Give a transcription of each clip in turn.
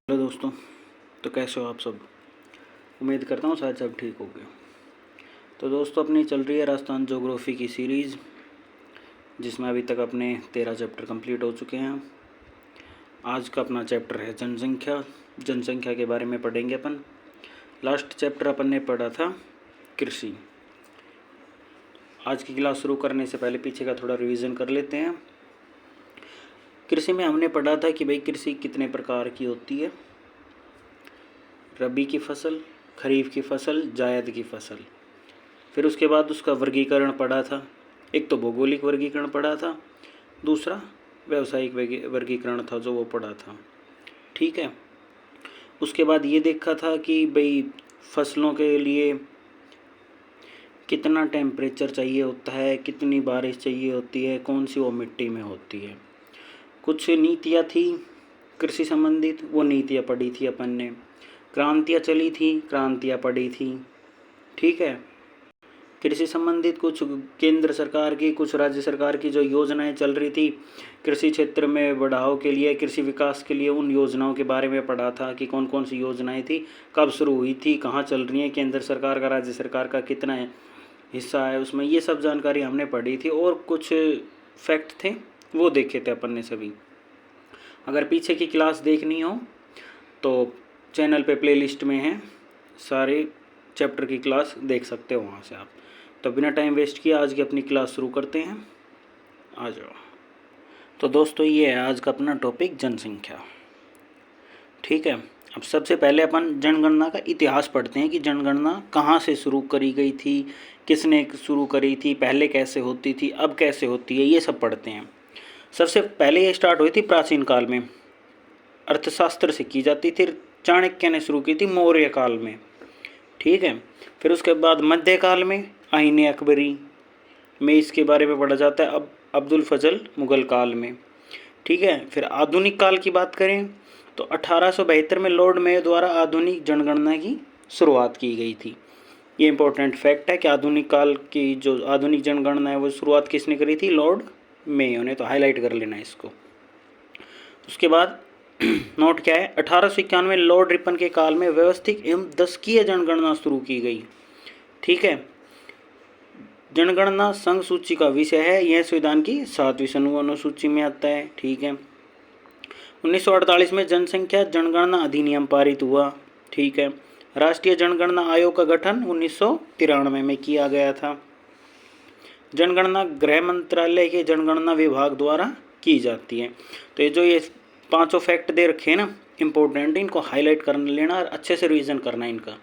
Hello दोस्तों, तो कैसे हो आप सब। उम्मीद करता हूँ शायद सब ठीक हो गए। तो दोस्तों, अपनी चल रही है राजस्थान ज्योग्राफी की सीरीज़, जिसमें अभी तक अपने 13 चैप्टर कंप्लीट हो चुके हैं। आज का अपना चैप्टर है जनसंख्या। जनसंख्या के बारे में पढ़ेंगे अपन। लास्ट चैप्टर अपन ने पढ़ा था कृषि। आज की क्लास शुरू करने से पहले पीछे का थोड़ा रिवीजन कर लेते हैं। कृषि में हमने पढ़ा था कि भाई कृषि कितने प्रकार की होती है। रबी की फसल, खरीफ की फसल, जायद की फसल। फिर उसके बाद उसका वर्गीकरण पढ़ा था। एक तो भौगोलिक वर्गीकरण पढ़ा था, दूसरा व्यावसायिक वर्गीकरण था जो वो पढ़ा था। ठीक है। उसके बाद ये देखा था कि भाई फसलों के लिए कितना टेम्परेचर चाहिए होता है, कितनी बारिश चाहिए होती है, कौन सी वो मिट्टी में होती है। कुछ नीतियाँ थी कृषि संबंधित, वो नीतियाँ पढ़ी थी अपन ने। क्रांतियाँ चली थी, क्रांतियाँ पढ़ी थी। ठीक है। कृषि संबंधित कुछ केंद्र सरकार की, कुछ राज्य सरकार की जो योजनाएं चल रही थी कृषि क्षेत्र में बढ़ाव के लिए, कृषि विकास के लिए, उन योजनाओं के बारे में पढ़ा था कि कौन कौन सी योजनाएं थी, कब शुरू हुई थी, कहाँ चल रही हैं, केंद्र सरकार का, राज्य सरकार का कितना हिस्सा है उसमें। ये सब जानकारी हमने पढ़ी थी। और कुछ फैक्ट थे वो देखे थे अपन ने सभी। अगर पीछे की क्लास देखनी हो तो चैनल पे प्लेलिस्ट में है, सारे चैप्टर की क्लास देख सकते हो वहाँ से आप। तो बिना टाइम वेस्ट किए आज की अपनी क्लास शुरू करते हैं। आ जाओ। तो दोस्तों, ये है आज का अपना टॉपिक जनसंख्या। ठीक है। अब सबसे पहले अपन जनगणना का इतिहास पढ़ते हैं कि जनगणना कहाँ से शुरू करी गई थी, किसने शुरू करी थी, पहले कैसे होती थी, अब कैसे होती है, ये सब पढ़ते हैं। सबसे पहले ये स्टार्ट हुई थी प्राचीन काल में, अर्थशास्त्र से की जाती थी। चाणक्य ने शुरू की थी मौर्य काल में। ठीक है। फिर उसके बाद मध्यकाल में आईन अकबरी में इसके बारे में पढ़ा जाता है। अब अब्दुल फजल मुगल काल में। ठीक है। फिर आधुनिक काल की बात करें तो 1872 में लॉर्ड मेयो द्वारा आधुनिक जनगणना की शुरुआत की गई थी। ये इंपॉर्टेंट फैक्ट है कि आधुनिक काल की जो आधुनिक जनगणना है वो शुरुआत किसने करी थी, लॉर्ड मेयो ने। तो हाईलाइट कर लेना इसको। उसके बाद नोट क्या है, 1891 में लॉर्ड रिपन के काल में व्यवस्थित एवं दशकीय जनगणना शुरू की गई। ठीक है। जनगणना संघ सूची का विषय है। यह संविधान की 7वीं समूह अनुसूची में आता है। ठीक है। 1948 में जनसंख्या जनगणना अधिनियम पारित हुआ। ठीक है। राष्ट्रीय जनगणना आयोग का गठन 1993 में किया गया था। जनगणना गृह मंत्रालय के जनगणना विभाग द्वारा की जाती है। तो ये जो ये पांचों फैक्ट दे रखे हैं ना इम्पोर्टेंट, इनको हाईलाइट कर लेना और अच्छे से रिवीजन करना इनका।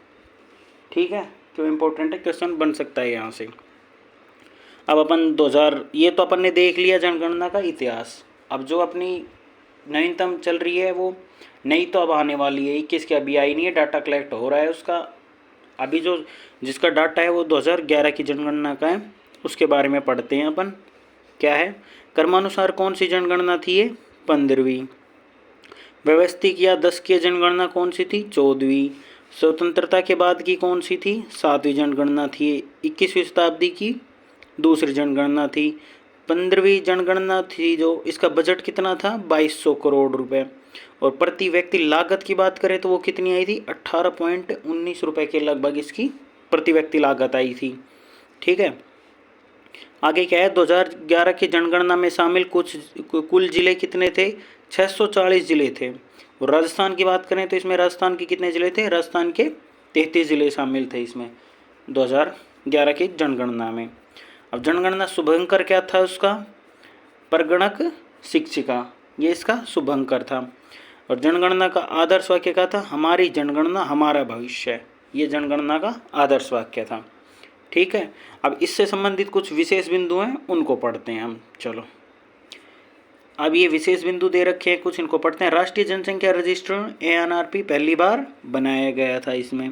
ठीक है। क्यों इम्पोर्टेंट है, क्वेश्चन बन सकता है यहाँ से। अब अपन 2000, ये तो अपन ने देख लिया जनगणना का इतिहास। अब जो अपनी नवीनतम चल रही है वो नई तो अब आने वाली है, 21 की अभी आई नहीं है, डाटा कलेक्ट हो रहा है उसका। अभी जो जिसका डाटा है वो 2011 की जनगणना का है, उसके बारे में पढ़ते हैं अपन। क्या है, क्रमानुसार कौन सी जनगणना थी ये, 15वीं। व्यवस्थित या दशकीय जनगणना कौन सी थी, 14वीं। स्वतंत्रता के बाद की कौन सी थी, 7वीं जनगणना थी। 21वीं शताब्दी की दूसरी जनगणना थी। 15वीं जनगणना थी जो इसका बजट कितना था, 2200 करोड़ रुपए। और प्रति व्यक्ति लागत की बात करें तो वो कितनी आई थी, 18.19 रुपये के लगभग इसकी प्रति व्यक्ति लागत आई थी। ठीक है। आगे क्या है, 2011 की जनगणना में शामिल कुल जिले कितने थे, 640 जिले थे। और राजस्थान की बात करें तो इसमें राजस्थान के कितने जिले थे, राजस्थान के 33 जिले शामिल थे इसमें 2011 की जनगणना में। अब जनगणना शुभंकर क्या था उसका, परगणक शिक्षिका, ये इसका शुभंकर था। और जनगणना का आदर्श वाक्य क्या था, हमारी जनगणना हमारा भविष्य। ये जनगणना का आदर्श वाक्य था। ठीक है। अब इससे संबंधित कुछ विशेष बिंदु हैं, उनको पढ़ते हैं हम। चलो, अब ये विशेष बिंदु दे रखे हैं कुछ, इनको पढ़ते हैं। राष्ट्रीय जनसंख्या रजिस्टर ANRP पहली बार बनाया गया था। इसमें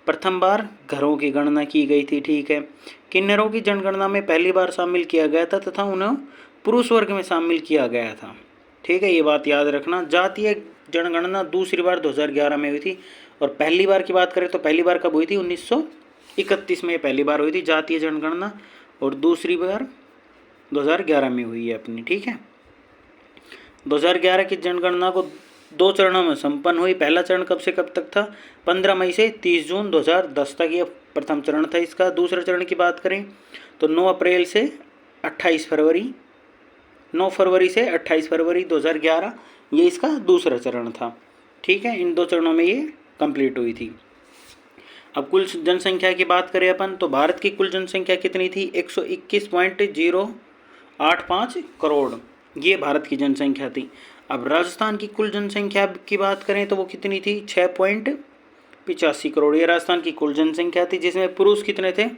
प्रथम बार घरों की गणना की गई थी। ठीक है। किन्नरों की जनगणना में पहली बार शामिल किया गया था तथा उन्हें पुरुष वर्ग में शामिल किया गया था। ठीक है, ये बात याद रखना। जातीय जनगणना दूसरी बार 2011 में हुई थी। और पहली बार की बात करें तो पहली बार कब हुई थी, 1931 में पहली बार हुई थी जातीय जनगणना। और दूसरी बार 2011 में हुई है अपनी। ठीक है। 2011 की जनगणना को 2 चरणों में संपन्न हुई। पहला चरण कब से कब तक था? 15 मई से 30 जून 2010 तक, ये प्रथम चरण था इसका। दूसरे चरण की बात करें तो 9 अप्रैल से 28 फरवरी 9 फरवरी से 28 फरवरी 2011, ये इसका दूसरा चरण था। ठीक है, इन 2 चरणों में ये कंप्लीट हुई थी। अब कुल जनसंख्या की बात करें अपन तो भारत की कुल जनसंख्या कितनी थी? 121.085 करोड़, ये भारत की जनसंख्या थी। अब राजस्थान की कुल जनसंख्या की बात करें तो वो कितनी थी? 6.85 करोड़, ये राजस्थान की कुल जनसंख्या थी, जिसमें पुरुष कितने थे?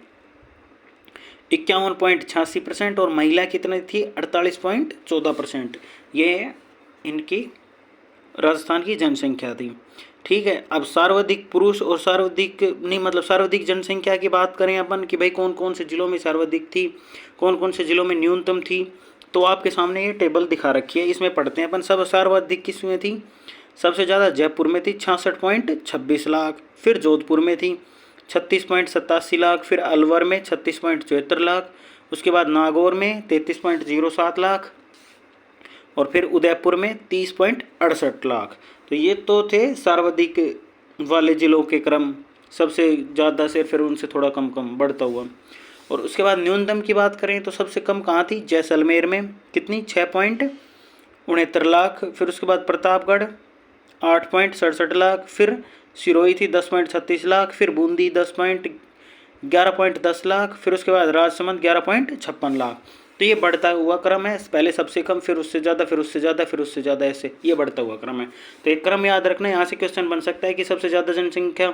51.86% और महिला कितनी थी? 48.14%। ये इनकी राजस्थान की जनसंख्या थी। ठीक है, अब सर्वाधिक पुरुष और सर्वाधिक जनसंख्या की बात करें अपन कि भाई कौन कौन से जिलों में सर्वाधिक थी, कौन कौन से जिलों में न्यूनतम थी, तो आपके सामने ये टेबल दिखा रखी है, इसमें पढ़ते हैं अपन। सब सर्वाधिक किस में थी? सबसे ज़्यादा जयपुर में थी 66.26 लाख, फिर जोधपुर में थी 36.87 लाख, फिर अलवर में 36.74 लाख, उसके बाद नागौर में 33.07 लाख और फिर उदयपुर में 30.68 लाख। तो ये तो थे सर्वाधिक वाले जिलों के क्रम, सबसे ज़्यादा से फिर उनसे थोड़ा कम कम बढ़ता हुआ। और उसके बाद न्यूनतम की बात करें तो सबसे कम कहाँ थी? जैसलमेर में, कितनी? 6.69 लाख, फिर उसके बाद प्रतापगढ़ 8.67 लाख, फिर सिरोही थी 10.36 लाख, फिर बूंदी 11.10 लाख, फिर उसके बाद राजसमंद 11.56 लाख। तो ये बढ़ता हुआ क्रम है, पहले सबसे कम, फिर उससे ज़्यादा, फिर उससे ज़्यादा, फिर उससे ज़्यादा, ऐसे ये बढ़ता हुआ क्रम है। तो एक क्रम याद रखना है। यहाँ से क्वेश्चन बन सकता है कि सबसे ज़्यादा जनसंख्या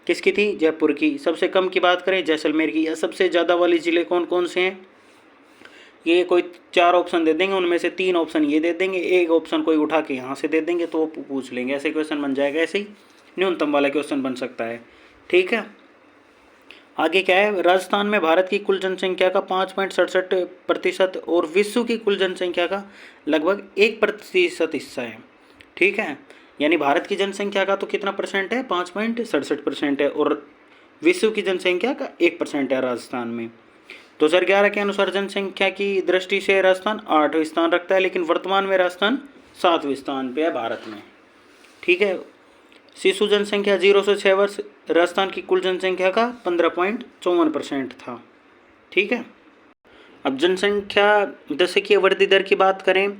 किसकी थी? जयपुर की। सबसे कम की बात करें जैसलमेर की। या सबसे ज़्यादा वाले ज़िले कौन कौन से हैं? ये कोई 4 ऑप्शन दे देंगे, उनमें से 3 ऑप्शन ये दे देंगे, एक ऑप्शन कोई उठा के यहाँ से दे देंगे, तो वो पूछ लेंगे, ऐसे क्वेश्चन बन जाएगा। ऐसे ही न्यूनतम वाला क्वेश्चन बन सकता है। ठीक है, आगे क्या है? राजस्थान में भारत की कुल जनसंख्या का 5.67% और विश्व की कुल जनसंख्या का लगभग 1% हिस्सा है। ठीक है, यानी भारत की जनसंख्या का तो कितना परसेंट है? 5.67% है, और विश्व की जनसंख्या का 1% है राजस्थान में। 2011 के अनुसार जनसंख्या की दृष्टि से राजस्थान 8वें स्थान रखता है, लेकिन वर्तमान में राजस्थान 7वें स्थान पे है भारत में। ठीक है, शिशु जनसंख्या 0 से 6 वर्ष राजस्थान की कुल जनसंख्या का 15.54% था। ठीक है, अब जनसंख्या दशकीय वृद्धि दर की बात करें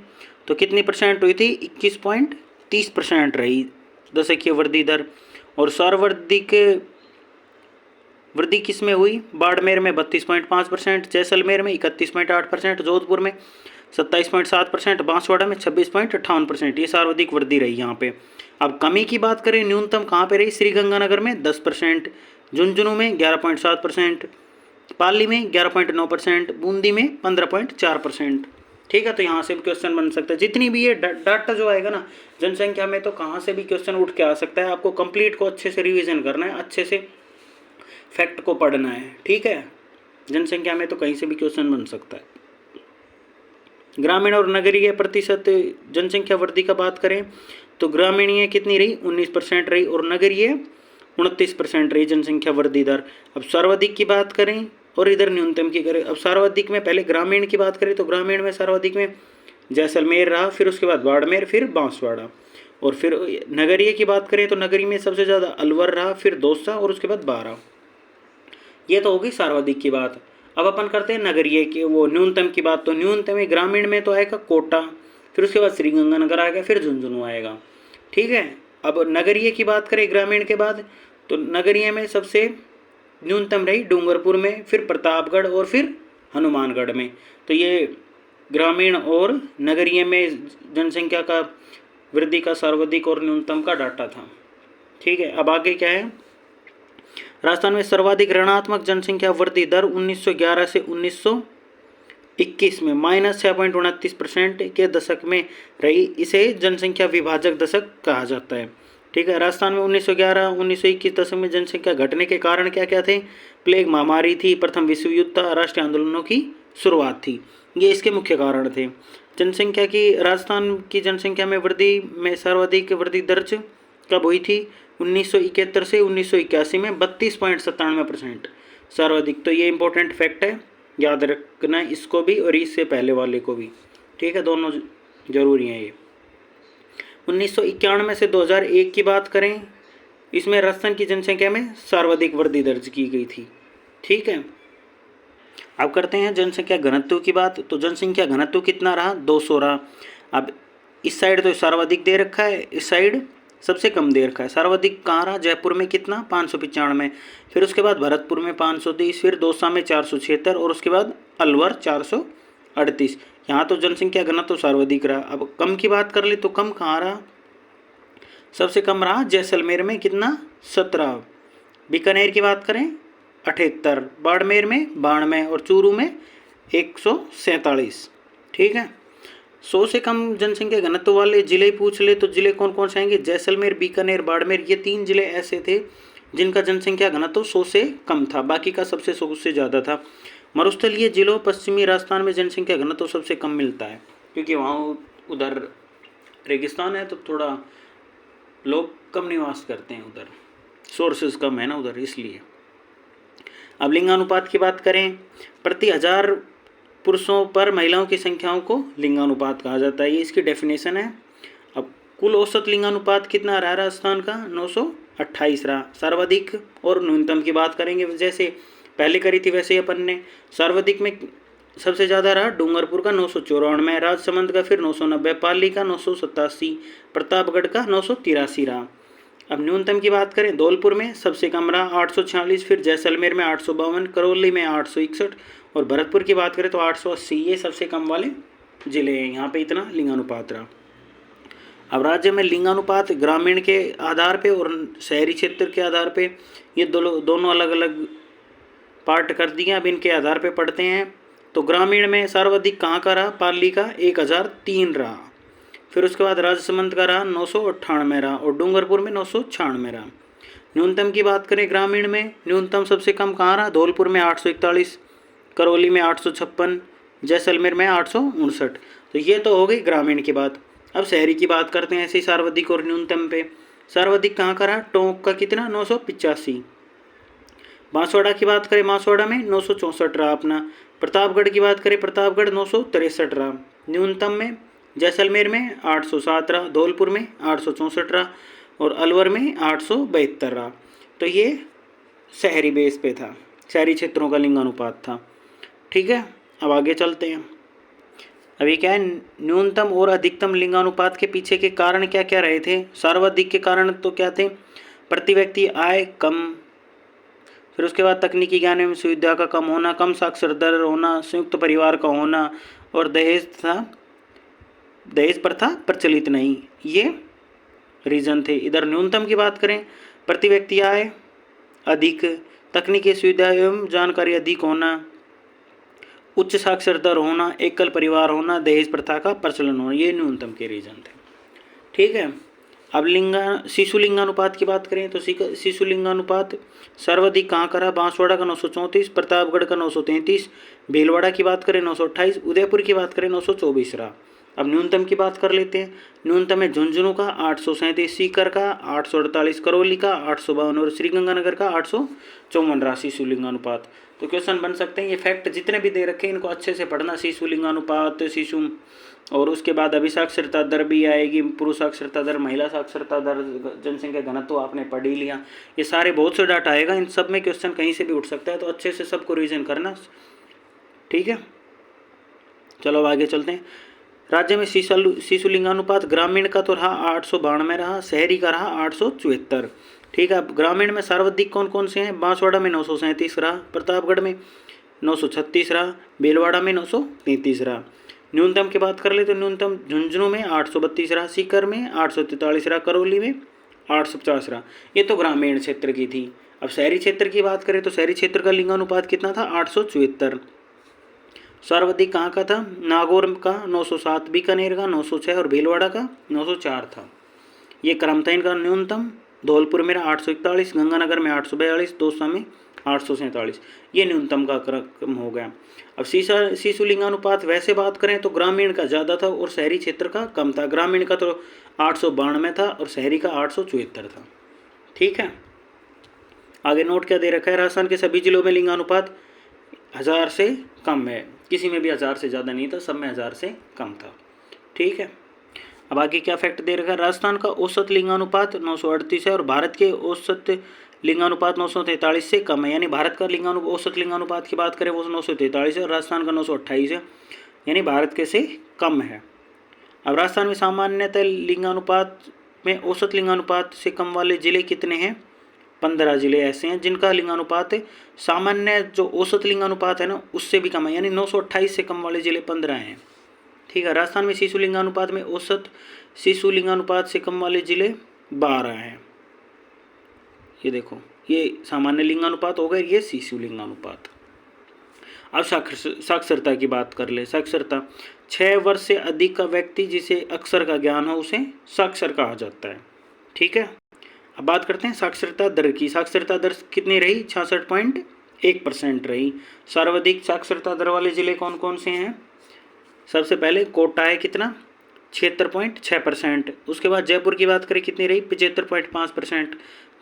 तो कितनी परसेंट हुई थी? 21.30% रही दशकीय वृद्धि दर। और सर्वाधिक वृद्धि किस में हुई? बाड़मेर में 32.5%, जैसलमेर में 31.8%, जोधपुर में 27.7%, बांसवाड़ा में 26.58%, ये सर्वाधिक वृद्धि रही यहाँ पे। अब कमी की बात करें, न्यूनतम कहाँ पे रही? श्रीगंगानगर में 10%, झुंझुनू में 11.7%, पाली में 11.9%, बूंदी में 15.4%। ठीक है, तो यहाँ से भी क्वेश्चन बन सकता है। जितनी भी ये डाटा जो आएगा ना जनसंख्या में, तो कहाँ से भी क्वेश्चन उठ के आ सकता है। आपको कंप्लीट को अच्छे से रिवीजन करना है, अच्छे से फैक्ट को पढ़ना है। ठीक है, जनसंख्या में तो कहीं से भी क्वेश्चन बन सकता है। ग्रामीण और नगरीय प्रतिशत जनसंख्या वृद्धि का बात करें तो ग्रामीणीय कितनी रही? 19% रही, और नगरीय 29% रही जनसंख्या वृद्धि दर। अब सर्वाधिक की बात करें और इधर न्यूनतम की करें। अब सर्वाधिक में पहले ग्रामीण की बात करें तो ग्रामीण में सर्वाधिक में जैसलमेर रहा, फिर उसके बाद बाड़मेर, फिर बांसवाड़ा। और फिर नगरीय की बात करें तो नगरी में सबसे ज़्यादा अलवर रहा, फिर दौसा और उसके बाद बारा। ये तो होगी सर्वाधिक की बात। अब अपन करते हैं नगरीय के वो न्यूनतम की बात। तो न्यूनतम में ग्रामीण में तो आएगा कोटा, फिर उसके बाद श्रीगंगानगर आएगा, फिर झुंझुनू आएगा। ठीक है, अब नगरीय की बात करें ग्रामीण के बाद तो नगरीय में सबसे न्यूनतम रही डूंगरपुर में, फिर प्रतापगढ़ और फिर हनुमानगढ़ में। तो ये ग्रामीण और नगरीय में जनसंख्या का वृद्धि का सर्वाधिक और न्यूनतम का डाटा था। ठीक है, अब आगे क्या है? राजस्थान में सर्वाधिक ऋणात्मक जनसंख्या वृद्धि दर 1911 से 1921 में -6.29% के दशक में रही। इसे जनसंख्या विभाजक दशक कहा जाता है। ठीक है, राजस्थान में 1911-1921 दशक में जनसंख्या घटने के कारण क्या क्या थे? प्लेग महामारी थी, प्रथम विश्व युद्ध था, राष्ट्रीय आंदोलनों की शुरुआत थी, ये इसके मुख्य कारण थे। जनसंख्या की राजस्थान की जनसंख्या में वृद्धि में सर्वाधिक वृद्धि दर्ज कब हुई थी? 1971 से 1981 में 32.97% सर्वाधिक। तो ये इंपॉर्टेंट फैक्ट है, याद रखना इसको भी और इससे पहले वाले को भी। ठीक है, दोनों जरूरी हैं ये। 1991 से 2001 की बात करें, इसमें राजस्थान की जनसंख्या में सर्वाधिक वृद्धि दर्ज की गई थी। ठीक है, अब करते हैं जनसंख्या घनत्व की बात। तो जनसंख्या घनत्व कितना रहा, 200 रहा। अब इस साइड तो सर्वाधिक दे रखा है, इस साइड सबसे कम दे रखा है। सर्वाधिक कहाँ रहा, जयपुर में कितना, 595, फिर उसके बाद भरतपुर में 530, फिर दौसा में 476 और उसके बाद अलवर 438। यहाँ तो जनसंख्या घनत्व सर्वाधिक रहा। अब कम की बात कर ले तो कम कहाँ रहा, सबसे कम रहा जैसलमेर में कितना, 17। बीकानेर की बात करें 78, बाड़मेर में 92 और चूरू में 147। ठीक है, 100 से कम जनसंख्या घनत्व वाले जिले पूछ ले तो जिले कौन कौन से आएंगे, जैसलमेर, बीकानेर, बाड़मेर, ये 3 जिले ऐसे थे जिनका जनसंख्या घनत्व 100 से कम था, बाकी का सबसे 100 से ज़्यादा था। मरुस्थलीय जिलों पश्चिमी राजस्थान में जनसंख्या घनत्व सबसे कम मिलता है, क्योंकि वहाँ उधर रेगिस्तान है तो थोड़ा लोग कम निवास करते हैं, उधर सोर्सेज कम है ना उधर, इसलिए। अब लिंगानुपात की बात करें, प्रति 1000 पुरुषों पर महिलाओं की संख्याओं को लिंगानुपात कहा जाता है, ये इसकी डेफिनेशन है। अब कुल औसत लिंगानुपात कितना रहा राजस्थान का, 928 रहा। सर्वाधिक और न्यूनतम की बात करेंगे, जैसे पहले करी थी वैसे अपन ने। सर्वाधिक में सबसे ज़्यादा रहा डूंगरपुर का 994, राजसमंद का फिर 990, पाली का 987, प्रतापगढ़ का 983 रहा। अब न्यूनतम की बात करें, धौलपुर में सबसे कम रहा 846, फिर जैसलमेर में 852, करौली में 861 और भरतपुर की बात करें तो 880। ये सबसे कम वाले जिले हैं, यहाँ पे इतना लिंगानुपात रहा। अब राज्य में लिंगानुपात ग्रामीण के आधार पे और शहरी क्षेत्र के आधार पे, ये दोनों अलग अलग पार्ट कर दिए। अब इनके आधार पे पढ़ते हैं। तो ग्रामीण में सर्वाधिक कहाँ का रहा, पाली का 1003 रहा, फिर उसके बाद राजसमंद का रहा 998 रहा और डूंगरपुर में 996 रहा। न्यूनतम की बात करें ग्रामीण में, न्यूनतम सबसे कम कहाँ रहा, धौलपुर में 841, करौली में 856, जैसलमेर में 859। तो ये तो हो गई ग्रामीण की बात। अब शहरी की बात करते हैं ऐसे ही सर्वाधिक और न्यूनतम पे। सर्वाधिक कहाँ का रहा, टोंक का कितना, 985। बांसवाड़ा की बात करें, बांसवाड़ा में 964 रहा अपना। प्रतापगढ़ की बात करें, प्रतापगढ़ 963 रहा। न्यूनतम में जैसलमेर में 807 रहा, धौलपुर में 864 रहा और अलवर में 872 रहा। तो ये शहरी बेस पे था, शहरी क्षेत्रों का लिंगानुपात था। ठीक है, अब आगे चलते हैं। अभी क्या है, न्यूनतम और अधिकतम लिंगानुपात के पीछे के कारण क्या क्या रहे थे। सर्वाधिक के कारण तो क्या थे, प्रति व्यक्ति आय कम, फिर उसके बाद तकनीकी ज्ञान एवं सुविधा का कम होना, कम साक्षर दर होना, संयुक्त परिवार का होना और दहेज प्रथा प्रचलित नहीं, ये रीजन थे। इधर न्यूनतम की बात करें, प्रति व्यक्ति आय अधिक, तकनीकी सुविधा एवं जानकारी अधिक होना, उच्च साक्षर दर होना, एकल परिवार होना, दहेज प्रथा का प्रचलन होना, ये न्यूनतम के रीजन थे। ठीक है, अब शिशु लिंगानुपात की बात करें तो शिशु लिंगानुपात सर्वाधिक कहाँ करा, बांसवाड़ा का 934, प्रतापगढ़ का 933, भीलवाड़ा की बात करें 928, उदयपुर की बात करें 924 रहा। अब न्यूनतम की बात कर लेते हैं। न्यूनतम है झुंझुनू का 837, सीकर का 848, करौली का 852 और श्रीगंगानगर का 854 रहा शिशु लिंगानुपात। तो क्वेश्चन बन सकते हैं, ये फैक्ट जितने भी दे रखे हैं इनको अच्छे से पढ़ना, शिशु लिंगानुपात, शिशु, और उसके बाद अभिसाक्षरता दर भी आएगी, पुरुष साक्षरता दर, महिला साक्षरता दर, जनसंख्या घनत्व आपने पढ़ ही लिया। ये सारे बहुत से डाटा आएगा, इन सब में क्वेश्चन कहीं से भी उठ सकता है, तो अच्छे से सबको रिवीजन करना। ठीक है, चलो अब आगे चलते हैं। राज्य में शिशु लिंगानुपात ग्रामीण का तो रहा 892 रहा, शहरी का रहा 874। ठीक है, अब ग्रामीण में सर्वाधिक कौन कौन से हैं, बांसवाड़ा में 937 रहा, प्रतापगढ़ में 936 रहा, भीलवाड़ा में 933 रहा। न्यूनतम की बात कर ले तो न्यूनतम झुंझुनू में 832 रहा, सीकर में 843 रहा, करौली में 850 रहा। ये तो ग्रामीण क्षेत्र की थी। अब शहरी क्षेत्र की बात करें तो शहरी क्षेत्र का लिंगानुपात कितना था, 874। सर्वाधिक कहाँ का था, नागौर का 907, बीकानेर का 906 और भीलवाड़ा का 904 था। ये क्रम था इनका। न्यूनतम धौलपुर में 841, गंगानगर में 842, दौसा में 847, ये न्यूनतम का क्रम हो गया। अब शिशु लिंगानुपात वैसे बात करें तो ग्रामीण का ज़्यादा था और शहरी क्षेत्र का कम था। ग्रामीण का तो 892 था और शहरी का 874 था। ठीक है, आगे नोट क्या दे रखा है, राजस्थान के सभी जिलों में लिंगानुपात 1000 से कम है, किसी में भी 1000 से ज़्यादा नहीं था, सब में 1000 से कम था। ठीक है, अब आगे क्या फैक्ट दे रखा है, राजस्थान का औसत लिंगानुपात 938 है और भारत के औसत लिंगानुपात 943 से कम है। यानी भारत का औसत लिंगानुपात की बात करें वो 943 है और राजस्थान का 928 है, यानी भारत के से कम है। अब राजस्थान में सामान्यतः लिंगानुपात में औसत लिंगानुपात से कम वाले जिले कितने हैं? 15 जिले ऐसे हैं जिनका लिंगानुपात सामान्य जो औसत लिंगानुपात है ना उससे भी कम है, यानी 928 से कम वाले जिले 15 हैं। ठीक है। राजस्थान में शिशु लिंगानुपात में औसत शिशु लिंगानुपात से कम वाले जिले 12 हैं। ये देखो, ये सामान्य लिंगानुपात हो गए, ये शिशु लिंगानुपात। अब साक्षरता की बात कर ले। साक्षरता 6 वर्ष से अधिक का व्यक्ति जिसे अक्षर का ज्ञान हो उसे साक्षर कहा जाता है। ठीक है। अब बात करते हैं साक्षरता दर की। साक्षरता दर कितनी रही? 66.1% रही। सर्वाधिक साक्षरता दर वाले जिले कौन कौन से हैं? सबसे पहले कोटा है, कितना? 76.6%। उसके बाद जयपुर की बात करें कितनी रही? 75.5%।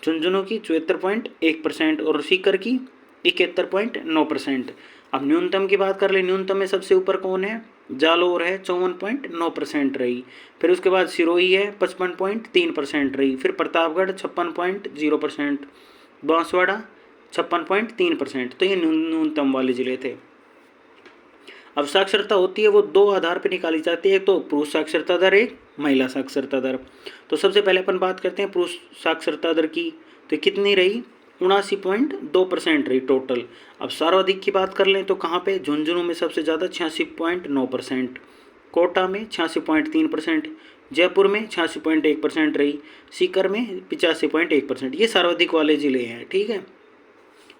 झुंझुनू की 74.1% और सीकर की 71.9%। अब न्यूनतम की बात कर ले। न्यूनतम में सबसे ऊपर कौन है? जालोर है, 54.9% रही। फिर उसके बाद सिरोही है, 55.3% रही। फिर प्रतापगढ़ 56.0%, बांसवाड़ा 56.3%। तो ये न्यूनतम वाले जिले थे। अब साक्षरता होती है वो दो आधार पर निकाली जाती है, एक तो पुरुष साक्षरता दर, एक महिला साक्षरता दर। तो सबसे पहले अपन बात करते हैं पुरुष साक्षरता दर की। तो कितनी रही? 79.2% रही टोटल। अब सर्वाधिक की बात कर लें तो कहाँ पे? झुंझुनू में सबसे ज़्यादा 86.9%, कोटा में 86.3%, जयपुर में 86.1% रही, सीकर में 85.1%। ये सर्वाधिक वाले ज़िले हैं। ठीक है।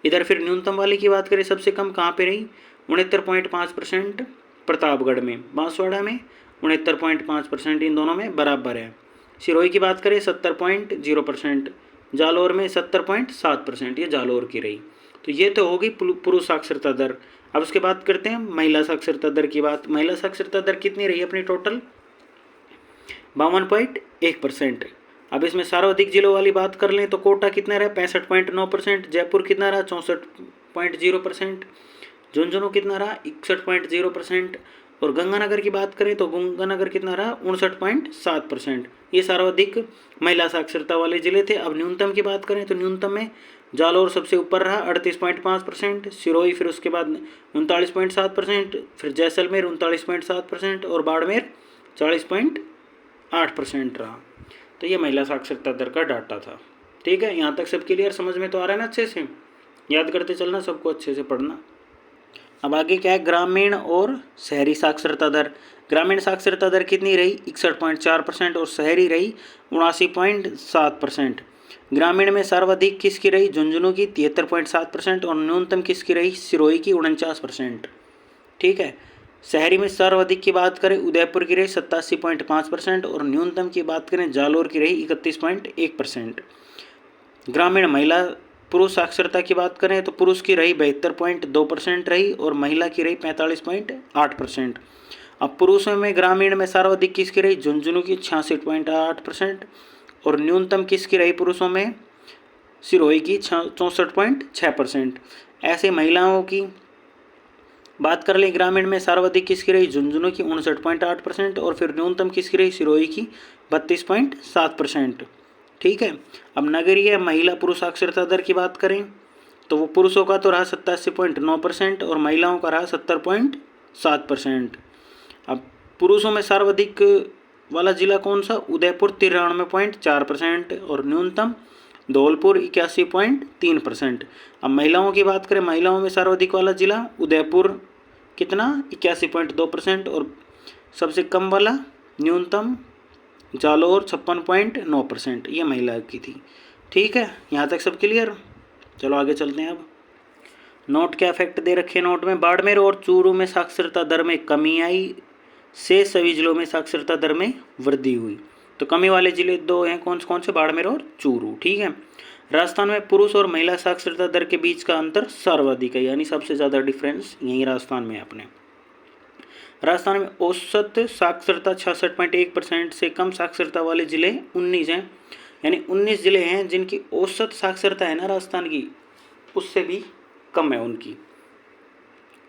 इधर फिर न्यूनतम वाले की बात करें, सबसे कम कहाँ पे रही? 69.5% प्रतापगढ़ में, बांसवाड़ा में 69.5%, इन दोनों में बराबर है। सिरोही की बात करें 70.0%, जालोर में 70.7%, ये जालोर की रही। तो ये तो होगी पुरुष साक्षरता दर। अब उसके बाद करते हैं महिला साक्षरता दर की बात। महिला साक्षरता दर कितनी रही अपनी टोटल? 52.1%। अब इसमें सर्वाधिक जिलों वाली बात कर लें तो कोटा कितना रहा? 65.9%, जयपुर कितना रहा? 64.0%, झुंझुनू कितना रहा? 61.0%, और गंगानगर की बात करें तो गंगानगर कितना रहा? 59.7%। ये सर्वाधिक महिला साक्षरता वाले जिले थे। अब न्यूनतम की बात करें तो न्यूनतम में जालोर सबसे ऊपर रहा 38.5%, सिरोही फिर उसके बाद 39.7%, फिर जैसलमेर 39.7% और बाड़मेर 40.8% रहा। तो ये महिला साक्षरता दर का डाटा था। ठीक है। यहाँ तक सब क्लियर? समझ में तो आ रहा है ना? अच्छे से याद करते चलना, सबको अच्छे से पढ़ना। अब आगे क्या है? ग्रामीण और शहरी साक्षरता दर। ग्रामीण साक्षरता दर कितनी रही? 61.4% और शहरी रही 79.7%। ग्रामीण में सर्वाधिक किसकी रही? झुंझुनू की 73.7% और न्यूनतम किसकी रही? सिरोही की 49%। ठीक है। शहरी में सर्वाधिक की बात करें उदयपुर की रही 87.5% और न्यूनतम की बात करें जालोर की रही 31.1%। ग्रामीण महिला पुरुष साक्षरता की बात करें तो पुरुष की रही 72.2% रही और महिला की रही 45.8%। अब पुरुषों में ग्रामीण में सर्वाधिक किसकी रही? झुंझुनू की 66.8% और न्यूनतम किसकी रही पुरुषों में? सिरोही की 64.6%। ऐसे महिलाओं की बात कर लें, ग्रामीण में सर्वाधिक किसकी रही? झुंझुनू की 59.8% और फिर न्यूनतम किसकी रही? सिरोही की 32.7%। ठीक है। अब नगरीय महिला पुरुष साक्षरता दर की बात करें तो वो पुरुषों का तो रहा 87.9% और महिलाओं का रहा 70.7%। अब पुरुषों में सर्वाधिक वाला जिला कौन सा? उदयपुर 93.4% और न्यूनतम धौलपुर 81.3%। अब महिलाओं की बात करें, महिलाओं में सर्वाधिक वाला जिला उदयपुर कितना? 81.2% और सबसे कम वाला न्यूनतम जालोर 56.9%। ये महिला की थी। ठीक है। यहाँ तक सब क्लियर? चलो आगे चलते हैं। अब नोट क्या फैक्ट दे रखे नोट में? बाड़मेर और चूरू में साक्षरता दर में कमी आई, से सभी जिलों में साक्षरता दर में वृद्धि हुई। तो कमी वाले जिले दो हैं, कौन कौन से? बाड़मेर और चूरू। ठीक है। राजस्थान में पुरुष और महिला साक्षरता दर के बीच का अंतर सर्वाधिक है, यानी सबसे ज़्यादा डिफरेंस यहीं राजस्थान में है अपने। राजस्थान में औसत साक्षरता 66.1% से कम साक्षरता वाले जिले 19 हैं, यानी 19 जिले हैं जिनकी औसत साक्षरता है ना राजस्थान की उससे भी कम है उनकी।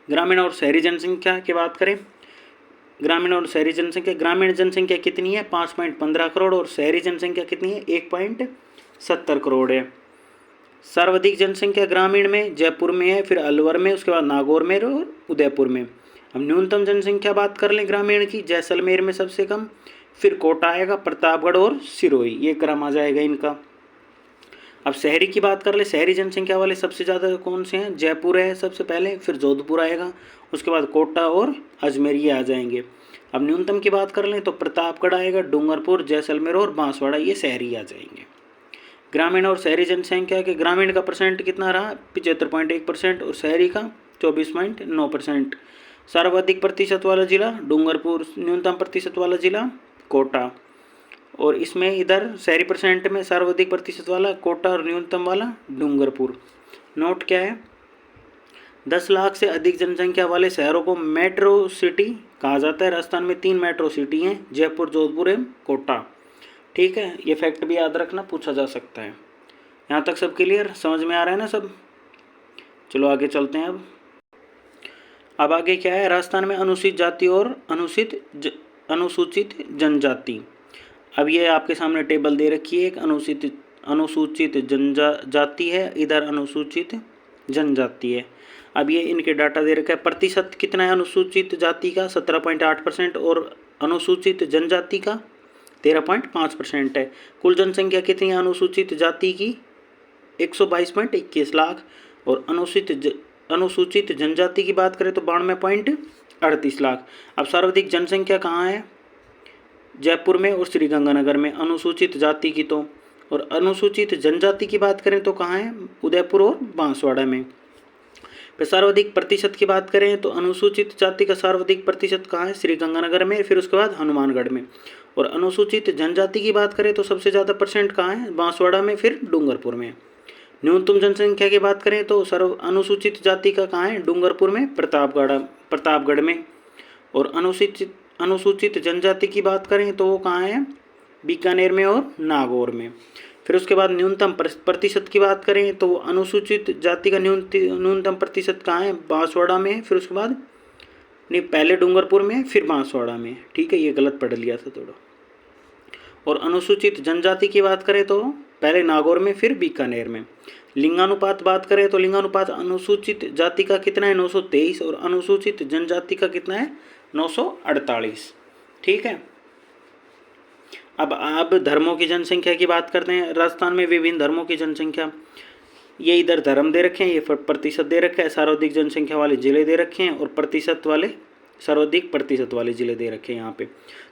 ग्रामीण और शहरी जनसंख्या की बात करें, ग्रामीण और शहरी जनसंख्या, ग्रामीण जनसंख्या कितनी है 5.15 करोड़ और शहरी जनसंख्या कितनी है 1.70 करोड़ है। सर्वाधिक जनसंख्या ग्रामीण में जयपुर में है, फिर अलवर में, उसके बाद नागौर में और उदयपुर में। हम न्यूनतम जनसंख्या बात कर लें ग्रामीण की, जैसलमेर में सबसे कम, फिर कोटा आएगा, प्रतापगढ़ और सिरोही, ये क्रम आ जाएगा इनका। अब शहरी की बात कर ले, शहरी जनसंख्या वाले सबसे ज़्यादा कौन से हैं, जयपुर है सबसे पहले, फिर जोधपुर आएगा, उसके बाद कोटा और अजमेर ये आ जाएंगे। अब न्यूनतम की बात कर लें तो प्रतापगढ़ आएगा, डूंगरपुर, जैसलमेर और बांसवाड़ा ये शहरी आ जाएंगे। ग्रामीण और शहरी जनसंख्या के ग्रामीण का परसेंट कितना रहा 75.1% और शहरी का 24.9%। सर्वाधिक प्रतिशत वाला जिला डूंगरपुर, न्यूनतम प्रतिशत वाला जिला कोटा, और इसमें इधर शहरी परसेंट में सर्वाधिक प्रतिशत वाला कोटा और न्यूनतम वाला डूंगरपुर। नोट क्या है, 10 लाख से अधिक जनसंख्या वाले शहरों को मेट्रो सिटी कहा जाता है। राजस्थान में 3 मेट्रो सिटी हैं, जयपुर, जोधपुर एवं कोटा। ठीक है, ये फैक्ट भी याद रखना, पूछा जा सकता है। यहाँ तक सब क्लियर, समझ में आ रहा है ना सब। चलो आगे चलते हैं। अब आगे क्या है, राजस्थान में अनुसूचित जाति और अनुसूचित जनजाति। अब ये आपके सामने टेबल दे रखी है, एक अनुसूचित जनजाति है, इधर अनुसूचित जनजाति है। अब ये इनके डाटा दे रखा है, प्रतिशत कितना है अनुसूचित जाति का 17.8% और अनुसूचित जनजाति का 13.5% है। कुल जनसंख्या कितनी है अनुसूचित जाति की 122.21 लाख और अनुसूचित जनजाति की बात करें तो 92.38 लाख। अब सर्वाधिक जनसंख्या कहाँ है, जयपुर में और श्रीगंगानगर में अनुसूचित जाति की तो, और अनुसूचित जनजाति की बात करें तो कहाँ है, उदयपुर और बांसवाड़ा में। फिर सर्वाधिक प्रतिशत की बात करें तो अनुसूचित जाति का सर्वाधिक प्रतिशत कहाँ है, श्रीगंगानगर में, फिर उसके बाद हनुमानगढ़ में। और अनुसूचित जनजाति की बात करें तो सबसे ज़्यादा परसेंट कहाँ है, बांसवाड़ा में, फिर डूंगरपुर में। न्यूनतम जनसंख्या की बात करें तो अनुसूचित जाति का कहाँ है, डूंगरपुर में, प्रतापगढ़ में। और अनुसूचित जनजाति की बात करें तो वो कहाँ है, बीकानेर में और नागौर में। फिर उसके बाद न्यूनतम प्रतिशत की बात करें तो अनुसूचित जाति का न्यूनतम प्रतिशत कहाँ है, बांसवाड़ा में, फिर उसके बाद नहीं, पहले डूंगरपुर में फिर बांसवाड़ा में। ठीक है, ये गलत पढ़ लिया था थोड़ा। और अनुसूचित जनजाति की बात करें तो पहले नागौर में फिर बीकानेर में। लिंगानुपात बात करें तो लिंगानुपात अनुसूचित जाति का कितना है 923 और अनुसूचित जनजाति का कितना है 948। ठीक है, अब धर्मों की जनसंख्या की बात करते हैं। राजस्थान में विभिन्न धर्मों की जनसंख्या, ये इधर धर्म दे रखे हैं, ये प्रतिशत दे रखा है, सर्वाधिक जनसंख्या वाले जिले दे रखे हैं और सर्वाधिक प्रतिशत वाले जिले दे रखे हैं यहाँ पे।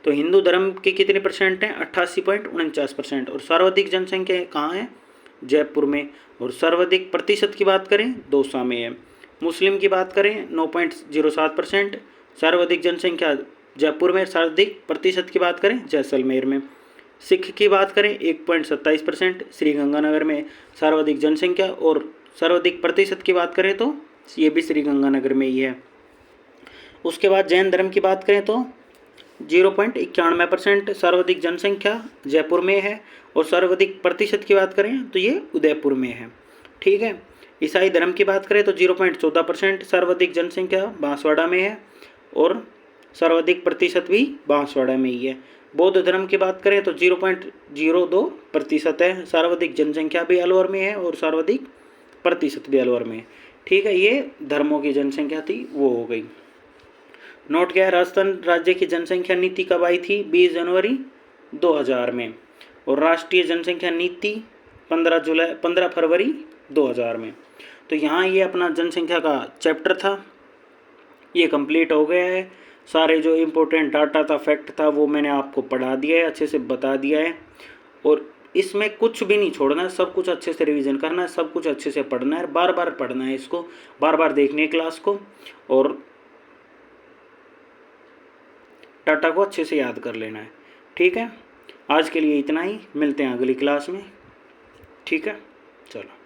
तो हिंदू धर्म के कितने परसेंट हैं 88.49% और सर्वाधिक जनसंख्या कहाँ है, जयपुर में, और सर्वाधिक प्रतिशत की बात करें दौसा में है। मुस्लिम की बात करें 9.07%, सर्वाधिक जनसंख्या जयपुर में, सर्वाधिक प्रतिशत की बात करें जैसलमेर में। सिख की बात करें 1.27%, श्रीगंगानगर में सर्वाधिक जनसंख्या, और सर्वाधिक प्रतिशत की बात करें तो ये भी श्रीगंगानगर में ही है। उसके बाद जैन धर्म की बात करें तो 0.91%, सर्वाधिक जनसंख्या जयपुर में है, और सर्वाधिक प्रतिशत की बात करें तो ये उदयपुर में है। ठीक है, ईसाई धर्म की बात करें तो 0.14%, सर्वाधिक जनसंख्या बांसवाड़ा में है और सर्वाधिक प्रतिशत भी बांसवाड़ा में ही है। बौद्ध धर्म की बात करें तो 0.02% है, सर्वाधिक जनसंख्या भी अलवर में है और सर्वाधिक प्रतिशत भी अलवर में है। ठीक है, ये धर्मों की जनसंख्या थी, वो हो गई। नोट क्या है, राजस्थान राज्य की जनसंख्या नीति कब आई थी 20 जनवरी 2000 में, और राष्ट्रीय जनसंख्या नीति 15 फरवरी 2000 में। तो यहाँ ये अपना जनसंख्या का चैप्टर था, ये कंप्लीट हो गया है। सारे जो इम्पोर्टेंट डाटा था, फैक्ट था, वो मैंने आपको पढ़ा दिया है, अच्छे से बता दिया है, और इसमें कुछ भी नहीं छोड़ना है, सब कुछ अच्छे से रिवीजन करना है, सब कुछ अच्छे से पढ़ना है, बार बार पढ़ना है, इसको बार बार देखनी है क्लास को, और डाटा को अच्छे से याद कर लेना है। ठीक है, आज के लिए इतना ही, मिलते हैं अगली क्लास में। ठीक है, चलो।